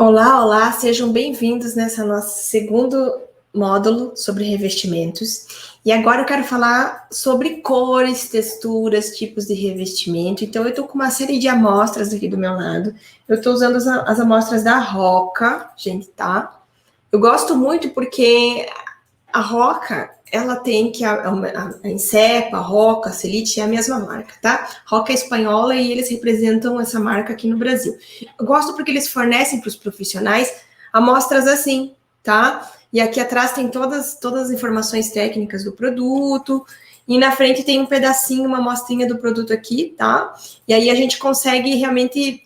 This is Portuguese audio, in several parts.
Olá, olá, sejam bem-vindos nessa nosso segundo módulo sobre revestimentos. E agora eu quero falar sobre cores, texturas, tipos de revestimento. Então, eu estou com uma série de amostras aqui do meu lado. Eu estou usando as amostras da Roca, gente, tá? Eu gosto muito porque a Roca, ela tem que a Insepa, a Roca, a Celite é a mesma marca, tá? Roca é espanhola e eles representam essa marca aqui no Brasil. Eu gosto porque eles fornecem para os profissionais amostras assim, tá? E aqui atrás tem todas as informações técnicas do produto, e na frente tem um pedacinho, uma amostrinha do produto aqui, tá? E aí a gente consegue realmente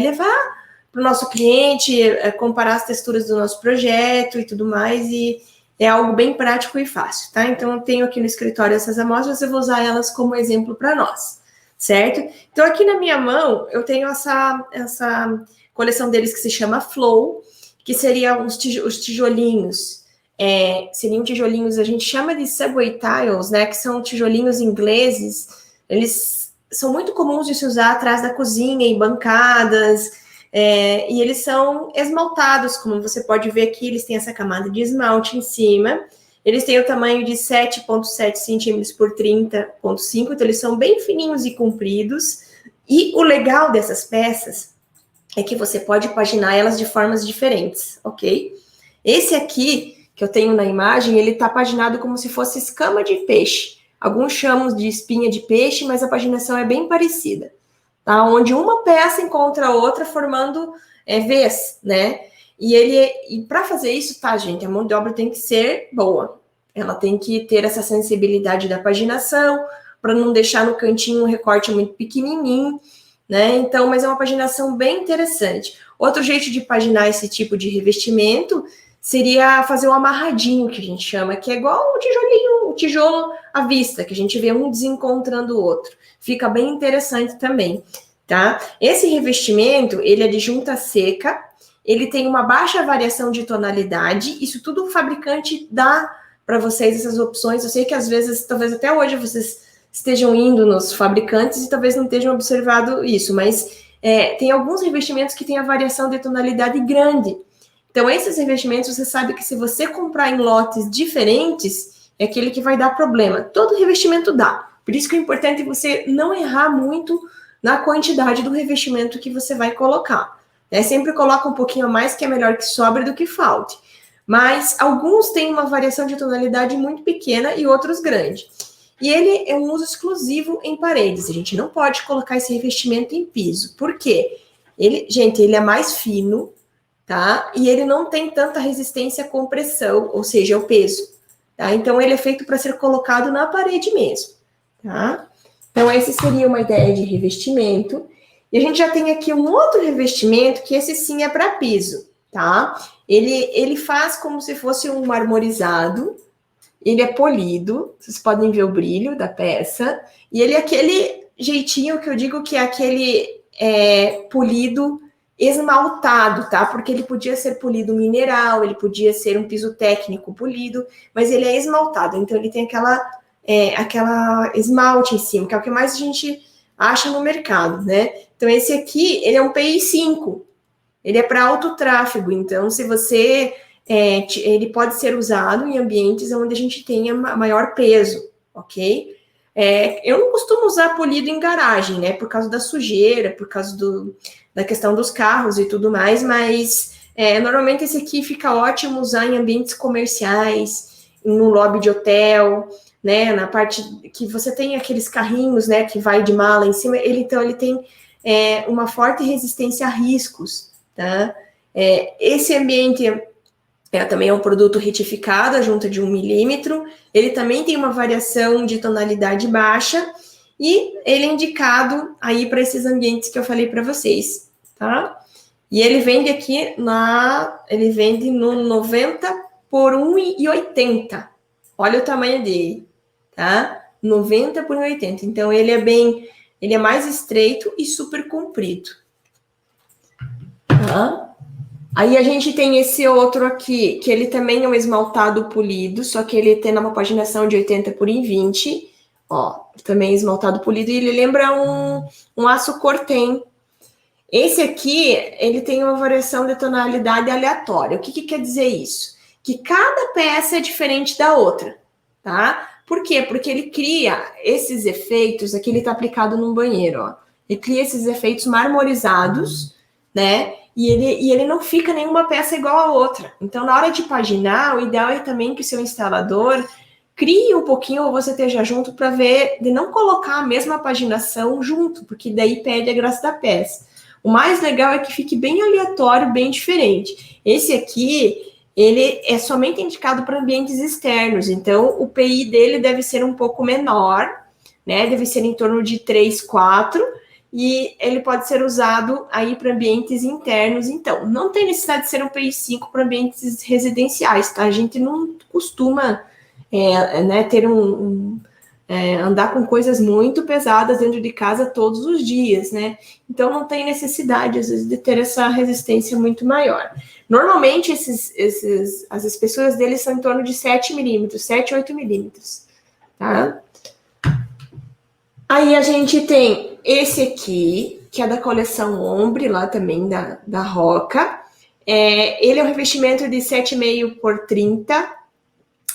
levar para o nosso cliente, comparar as texturas do nosso projeto e tudo mais, e é algo bem prático e fácil, tá? Então, eu tenho aqui no escritório essas amostras, eu vou usar elas como exemplo para nós, certo? Então, aqui na minha mão, eu tenho essa coleção deles que se chama Flow, que seriam os tijolinhos. Seriam tijolinhos, a gente chama de subway tiles, né? Que são tijolinhos ingleses. Eles são muito comuns de se usar atrás da cozinha, em bancadas, e eles são esmaltados, como você pode ver aqui, eles têm essa camada de esmalte em cima. Eles têm o tamanho de 7,7 centímetros por 30,5, então eles são bem fininhos e compridos. E o legal dessas peças é que você pode paginar elas de formas diferentes, ok? Esse aqui, que eu tenho na imagem, ele está paginado como se fosse escama de peixe. Alguns chamam de espinha de peixe, mas a paginação é bem parecida. Tá? Onde uma peça encontra a outra formando Vs, né? E para fazer isso, tá, gente? A mão de obra tem que ser boa. Ela tem que ter essa sensibilidade da paginação, para não deixar no cantinho um recorte muito pequenininho, né? Então, mas é uma paginação bem interessante. Outro jeito de paginar esse tipo de revestimento seria fazer um amarradinho, que a gente chama, que é igual o tijolinho, o tijolo à vista, que a gente vê um desencontrando o outro. Fica bem interessante também, tá? Esse revestimento, ele é de junta seca, ele tem uma baixa variação de tonalidade, isso tudo o fabricante dá para vocês essas opções. Eu sei que às vezes, talvez até hoje vocês estejam indo nos fabricantes e talvez não estejam observado isso, mas tem alguns revestimentos que têm a variação de tonalidade grande. Então, esses revestimentos, você sabe que se você comprar em lotes diferentes, é aquele que vai dar problema. Todo revestimento dá. Por isso que é importante você não errar muito na quantidade do revestimento que você vai colocar. Sempre coloca um pouquinho a mais, que é melhor que sobre do que falte. Mas alguns têm uma variação de tonalidade muito pequena e outros grande. E ele é um uso exclusivo em paredes. A gente não pode colocar esse revestimento em piso. Por quê? Gente, ele é mais fino, tá? E ele não tem tanta resistência à compressão, ou seja, ao peso, tá? Então, ele é feito para ser colocado na parede mesmo, tá? Então, essa seria uma ideia de revestimento. E a gente já tem aqui um outro revestimento, que esse sim é para piso, tá? Ele faz como se fosse um marmorizado, ele é polido, vocês podem ver o brilho da peça, e ele é aquele jeitinho que eu digo que é aquele polido esmaltado, tá? Porque ele podia ser polido mineral, ele podia ser um piso técnico polido, mas ele é esmaltado, então ele tem aquela esmalte em cima, que é o que mais a gente acha no mercado, né? Então esse aqui, ele é um PI5, ele é para alto tráfego, então se você ele pode ser usado em ambientes onde a gente tenha maior peso, ok? Eu não costumo usar polido em garagem, né? Por causa da sujeira, por causa da questão dos carros e tudo mais, mas normalmente esse aqui fica ótimo usar em ambientes comerciais, no lobby de hotel, né? Na parte que você tem aqueles carrinhos, né? Que vai de mala em cima, ele tem uma forte resistência a riscos, tá? Esse ambiente também é um produto retificado, a junta de 1 milímetro. Ele também tem uma variação de tonalidade baixa e ele é indicado aí para esses ambientes que eu falei para vocês, tá? E ele vende aqui ele vende no 90 por 1,80. Olha o tamanho dele, tá? 90 por 1,80. Então ele é mais estreito e super comprido. Tá? Aí a gente tem esse outro aqui, que ele também é um esmaltado polido, só que ele tem uma paginação de 80 por 20, ó, também esmaltado polido, e ele lembra um aço cortem. Esse aqui, ele tem uma variação de tonalidade aleatória. O que quer dizer isso? Que cada peça é diferente da outra, tá? Por quê? Porque ele cria esses efeitos, aqui ele está aplicado num banheiro, ó. Ele cria esses efeitos marmorizados, né? E ele não fica nenhuma peça igual a outra. Então, na hora de paginar, o ideal é também que o seu instalador crie um pouquinho ou você esteja junto para ver de não colocar a mesma paginação junto, porque daí perde a graça da peça. O mais legal é que fique bem aleatório, bem diferente. Esse aqui, ele é somente indicado para ambientes externos, então o PI dele deve ser um pouco menor, né? Deve ser em torno de 3, 4, e ele pode ser usado aí para ambientes internos, então. Não tem necessidade de ser um PI 5 para ambientes residenciais, tá? A gente não costuma né, ter andar com coisas muito pesadas dentro de casa todos os dias, né? Então não tem necessidade, às vezes, de ter essa resistência muito maior. Normalmente, as espessuras deles são em torno de 7 milímetros, 7, 8 milímetros, tá? Aí a gente tem esse aqui, que é da coleção Ombre, lá também da Roca. Ele é um revestimento de 7,5 por 30.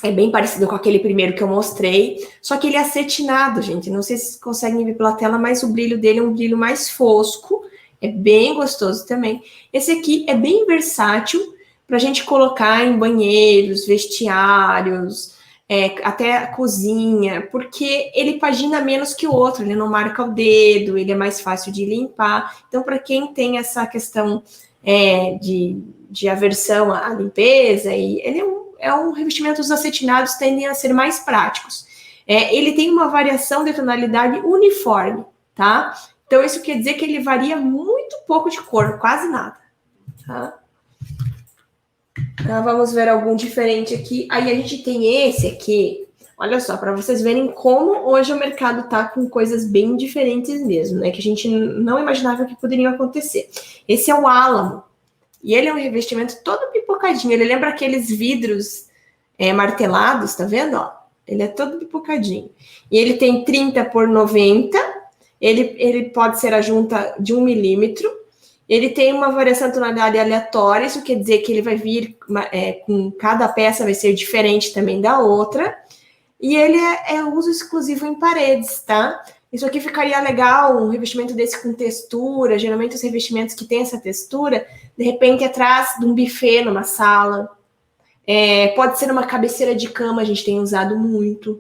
É bem parecido com aquele primeiro que eu mostrei, só que ele é acetinado, gente. Não sei se vocês conseguem ver pela tela, mas o brilho dele é um brilho mais fosco. É bem gostoso também. Esse aqui é bem versátil para a gente colocar em banheiros, vestiários, até a cozinha, porque ele pagina menos que o outro, ele não marca o dedo, ele é mais fácil de limpar. Então, para quem tem essa questão de aversão à limpeza, ele é um revestimento, os acetinados tendem a ser mais práticos. Ele tem uma variação de tonalidade uniforme, tá? Então, isso quer dizer que ele varia muito pouco de cor, quase nada, tá? Então, vamos ver algum diferente aqui. Aí a gente tem esse aqui, olha só, para vocês verem como hoje o mercado tá com coisas bem diferentes mesmo, né? Que a gente não imaginava que poderiam acontecer. Esse é o álamo. E ele é um revestimento todo pipocadinho. Ele lembra aqueles vidros martelados, tá vendo? Ó, ele é todo pipocadinho. E ele tem 30 por 90. Ele pode ser a junta de 1 milímetro. Ele tem uma variação de tonalidade aleatória. Isso quer dizer que ele vai vir com cada peça vai ser diferente também da outra. E ele é uso exclusivo em paredes, tá? Isso aqui ficaria legal, um revestimento desse com textura. Geralmente os revestimentos que tem essa textura, de repente atrás de um buffet numa sala. Pode ser uma cabeceira de cama, a gente tem usado muito.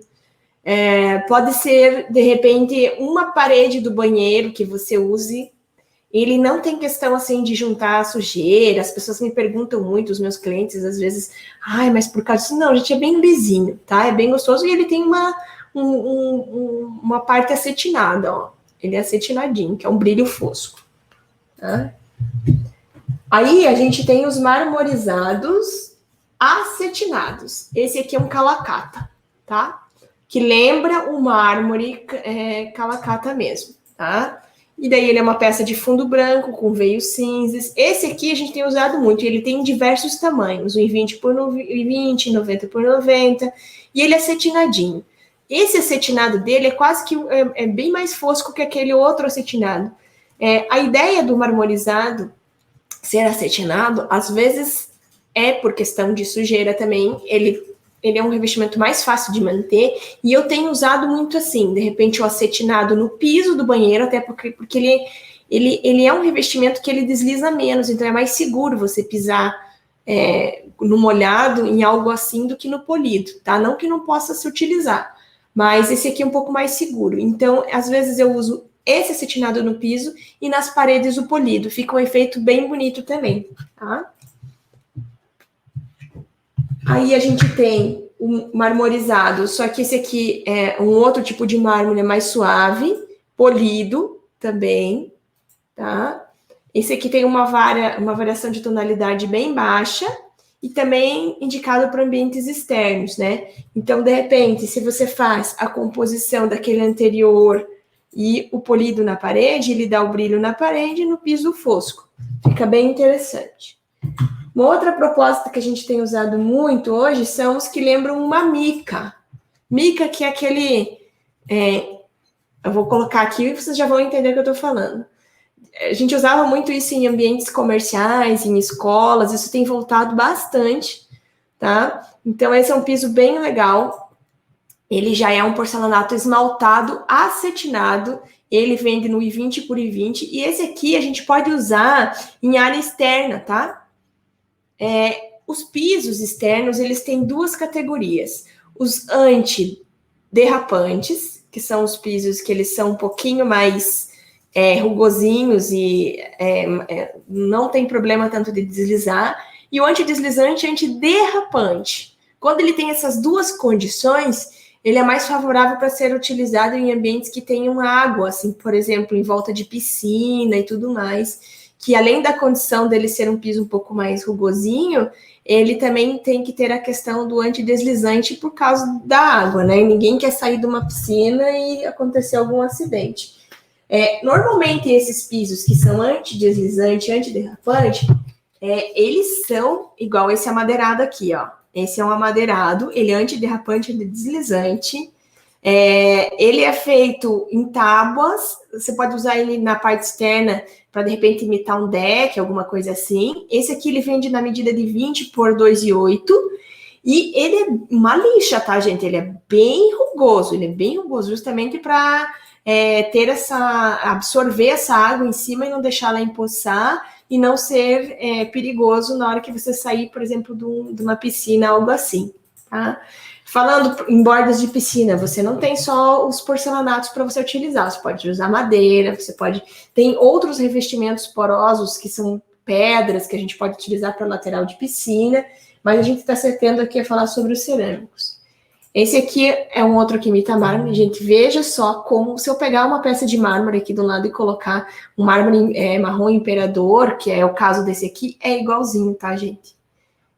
Pode ser, de repente, uma parede do banheiro que você use. Ele não tem questão, assim, de juntar sujeira. As pessoas me perguntam muito, os meus clientes, às vezes, mas por causa disso, não, gente, é bem lisinho, tá? É bem gostoso e ele tem uma parte acetinada, ó. Ele é acetinadinho, que é um brilho fosco, tá? Aí a gente tem os marmorizados acetinados. Esse aqui é um calacata, tá? Que lembra o mármore calacata mesmo, tá? E daí ele é uma peça de fundo branco com veios cinzas. Esse aqui a gente tem usado muito. Ele tem diversos tamanhos, 1,20 por 1,20, 90 por 90. E ele é acetinadinho. Esse acetinado dele é quase que bem mais fosco que aquele outro acetinado. A ideia do marmorizado ser acetinado, às vezes é por questão de sujeira também. Ele é um revestimento mais fácil de manter, e eu tenho usado muito assim, de repente o acetinado no piso do banheiro, até porque ele é um revestimento que ele desliza menos, então é mais seguro você pisar no molhado em algo assim do que no polido, tá? Não que não possa se utilizar, mas esse aqui é um pouco mais seguro. Então, às vezes eu uso esse acetinado no piso e nas paredes o polido. Fica um efeito bem bonito também, tá? Aí a gente tem o marmorizado, só que esse aqui é um outro tipo de mármore mais suave, polido também, tá? Esse aqui tem uma variação de tonalidade bem baixa e também indicado para ambientes externos, né? Então, de repente, se você faz a composição daquele anterior e o polido na parede, ele dá o brilho na parede e no piso fosco. Fica bem interessante. Uma outra proposta que a gente tem usado muito hoje são os que lembram uma mica. Mica, que é aquele... eu vou colocar aqui e vocês já vão entender o que eu estou falando. A gente usava muito isso em ambientes comerciais, em escolas, isso tem voltado bastante, tá? Então, esse é um piso bem legal. Ele já é um porcelanato esmaltado acetinado, ele vende no I20 por I20, e esse aqui a gente pode usar em área externa, tá? Os pisos externos, eles têm duas categorias. Os antiderrapantes, que são os pisos que eles são um pouquinho mais rugosinhos e não tem problema tanto de deslizar, e o antideslizante e antiderrapante. Quando ele tem essas duas condições, ele é mais favorável para ser utilizado em ambientes que tenham água, assim, por exemplo, em volta de piscina e tudo mais, que além da condição dele ser um piso um pouco mais rugosinho, ele também tem que ter a questão do antideslizante por causa da água, né? Ninguém quer sair de uma piscina e acontecer algum acidente. Normalmente, esses pisos que são antideslizante, antiderrapante, eles são igual esse amadeirado aqui, ó. Esse é um amadeirado, ele é antiderrapante, antideslizante. Ele é feito em tábuas, você pode usar ele na parte externa para, de repente, imitar um deck, alguma coisa assim. Esse aqui, ele vende na medida de 20 por 2,8. E ele é uma lixa, tá, gente? Ele é bem rugoso, justamente para absorver essa água em cima e não deixar ela empoçar e não ser perigoso na hora que você sair, por exemplo, de uma piscina, algo assim, tá? Falando em bordas de piscina, você não tem só os porcelanatos para você utilizar, você pode usar madeira, tem outros revestimentos porosos que são pedras que a gente pode utilizar para lateral de piscina, mas a gente está acertando aqui a falar sobre os cerâmicos. Esse aqui é um outro que imita mármore. Gente, veja só como, se eu pegar uma peça de mármore aqui do lado e colocar um mármore marrom imperador, que é o caso desse aqui, é igualzinho, tá, gente?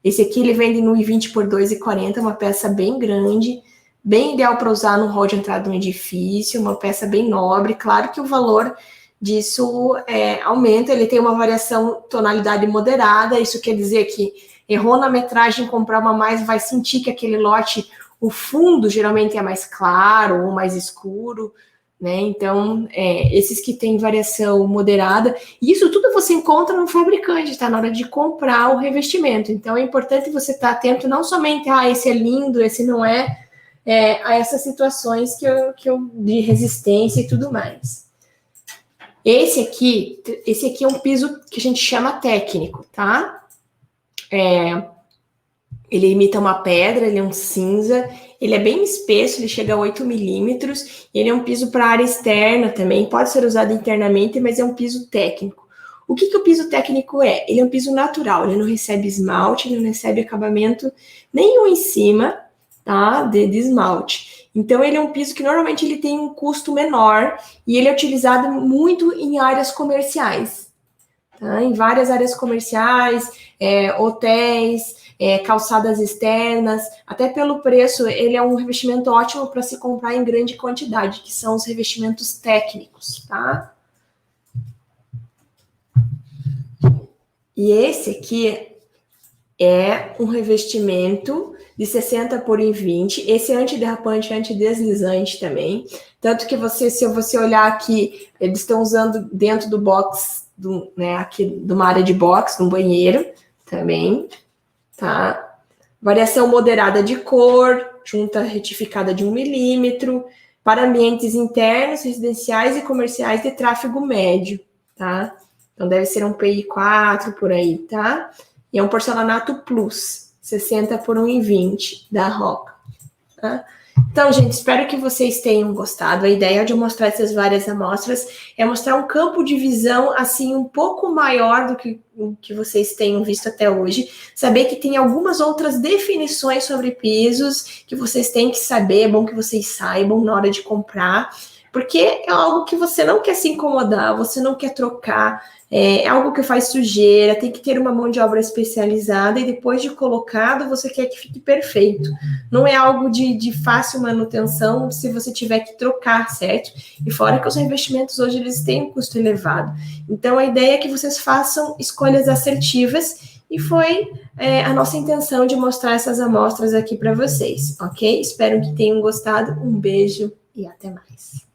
Esse aqui ele vende no I20 por 2,40, uma peça bem grande, bem ideal para usar no hall de entrada de um edifício, uma peça bem nobre. Claro que o valor disso aumenta, ele tem uma variação tonalidade moderada, isso quer dizer que errou na metragem, comprar uma mais, vai sentir que aquele lote, o fundo geralmente é mais claro ou mais escuro, né? Então, esses que têm variação moderada, e isso tudo você encontra no fabricante, tá? Na hora de comprar o revestimento. Então, é importante você estar atento, não somente, esse é lindo, esse não é, a essas situações de resistência e tudo mais. Esse aqui é um piso que a gente chama técnico, tá? Ele imita uma pedra, ele é um cinza, ele é bem espesso, ele chega a 8 milímetros, ele é um piso para área externa também, pode ser usado internamente, mas é um piso técnico. O que o piso técnico é? Ele é um piso natural, ele não recebe esmalte, ele não recebe acabamento nenhum em cima, tá? De esmalte. Então, ele é um piso que normalmente ele tem um custo menor e ele é utilizado muito em áreas comerciais, tá? Em várias áreas comerciais, hotéis, calçadas externas, até pelo preço, ele é um revestimento ótimo para se comprar em grande quantidade, que são os revestimentos técnicos, tá? E esse aqui é um revestimento de 60 por 20, esse é antiderrapante, antideslizante também, tanto que se você olhar aqui, eles estão usando dentro do box, aqui de uma área de box, no banheiro também, tá? Variação moderada de cor, junta retificada de 1 milímetro, para ambientes internos, residenciais e comerciais de tráfego médio, tá? Então, deve ser um PI4 por aí, tá? E é um porcelanato plus, 60 por 1,20 da Roca, tá? Então, gente, espero que vocês tenham gostado. A ideia de eu mostrar essas várias amostras é mostrar um campo de visão, assim, um pouco maior do que o que vocês tenham visto até hoje. Saber que tem algumas outras definições sobre pisos que vocês têm que saber, é bom que vocês saibam na hora de comprar, porque é algo que você não quer se incomodar, você não quer trocar, é algo que faz sujeira, tem que ter uma mão de obra especializada e depois de colocado, você quer que fique perfeito. Não é algo de fácil manutenção se você tiver que trocar, certo? E fora que os revestimentos hoje, eles têm um custo elevado. Então, a ideia é que vocês façam escolhas assertivas e foi a nossa intenção de mostrar essas amostras aqui para vocês, ok? Espero que tenham gostado. Um beijo e até mais.